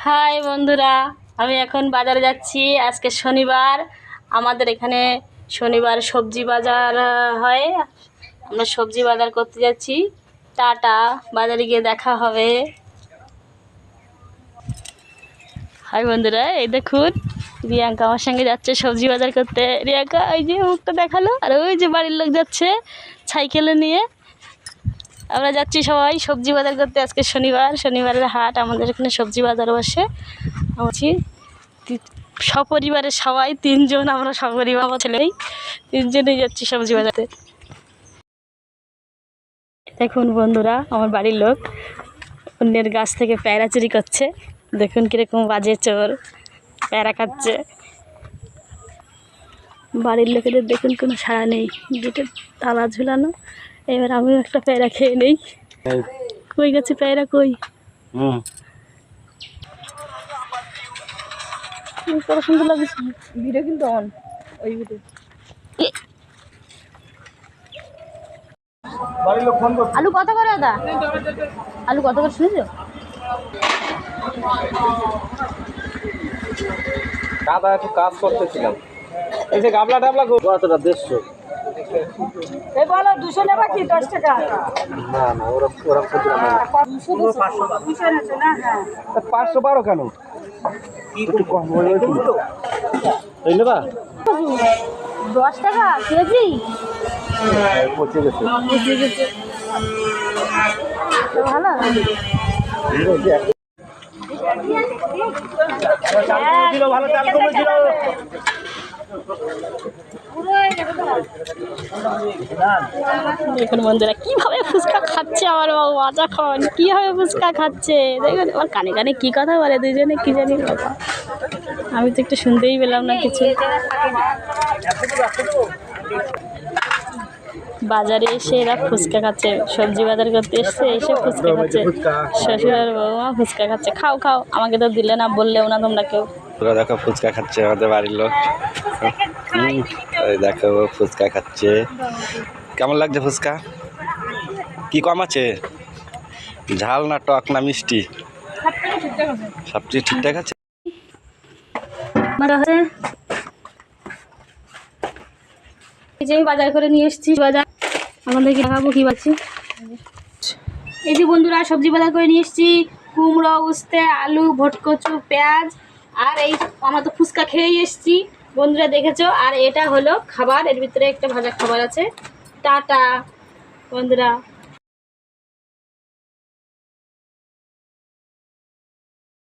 High বন্ধুরা, আমি এখন বাজারে যাচ্ছি। আজকে শনিবার, আমাদের এখানে শনিবার সবজি বাজার হয়। আমরা সবজি বাজার করতে যাচ্ছি। টাটা, বাজারে গিয়ে দেখা হবে। হাই বন্ধুরা, এই দেখুন রিয়াঙ্কা আমার সঙ্গে যাচ্ছে সবজি বাজার করতে। রিয়াঙ্কা ওই যে মুখটা দেখালো, আর ওই যে বাড়ির লোক যাচ্ছে সাইকেলে নিয়ে। আমরা যাচ্ছি সবাই সবজি বাজার করতে। আজকে শনিবারের হাট, আমাদের এখানে সবজি বাজার বসে। আছি সপরিবারের সবাই, তিনজন, আমরা সপরিবার ছেলেই তিনজনেই যাচ্ছি সবজি বাজারে। দেখুন বন্ধুরা, আমার বাড়ির লোক অন্যের গাছ থেকে পেয়ারা চুরি করছে। দেখুন কীরকম বাজে চোর, পেয়ারা খাচ্ছে। বাড়ির লোকেদের দেখুন কোনো সাড়া নেই, গেটে তালা ঝুলানো। এবার আমিও একটা পেয়ারা খেয়ে নেই। কই গেছে পেয়ারা, কই? কত সুন্দর লাগছে ভিডিও, কিন্তু অন ওই ভিডিও। আলু কত করে দাদা? আলু কত করে শুনেছো? দাদা একটু কাজ করতেছিলাম। এই যে গাবলা টাবলা কতটা 150। এই বলো 200 নেবা কি 10 টাকা? না না, ওরা 200 না। হ্যাঁ 512 কেন? একটু কম বলে তো এই নেবা 10 টাকা কেজি। পচে গেছে। ভালো ভালো চাল কমেছিল। দেখুন বন্ধুরা কিভাবে ফুচকা খাচ্ছে আমার বাবু, মাজা খান কীভাবে ফুচকা খাচ্ছে। দেখুন আমার কানে কানে কী কথা বলে দুজনে, কী জানি বাবা, আমি তো একটু শুনতেই পেলাম না কিছু। বাজারে এসে এরা ফুচকা খাচ্ছে, সবজি বাজার করতে এসছে, এসে ফুচকা খাচ্ছে। শ্বশুর আর বৌমা ফুচকা খাচ্ছে। খাও খাও, আমাকে তো দিলে না, বললেও না তোমরা কেউ। দেখো ফুচকা খাচ্ছে আমাদের বাড়ির লোক। দেখো ফুচকা খাচ্ছে। কেমন লাগছে ফুচকা? কি কম আছে? ঝাল না টক না মিষ্টি? সবচেয়ে ঠিকঠাক আছে। এই যে আমি বাজার করে নিয়ে এসেছি, বাজার আমাদেরকে দেখাবো কি পাচ্ছি। এই যে বন্ধুরা সবজি বাজার করে নিয়ে এসেছি। কুমড়ো, উস্তে, আলু, ভটকচু, পেঁয়াজ, আর এই আমরা তো ফুচকা খেয়েই এসেছি বন্ধুরা, দেখেছো। আর এটা হলো খাবার, এর ভিতরে একটা ভাজা খাবার আছে। টাটা বন্ধুরা।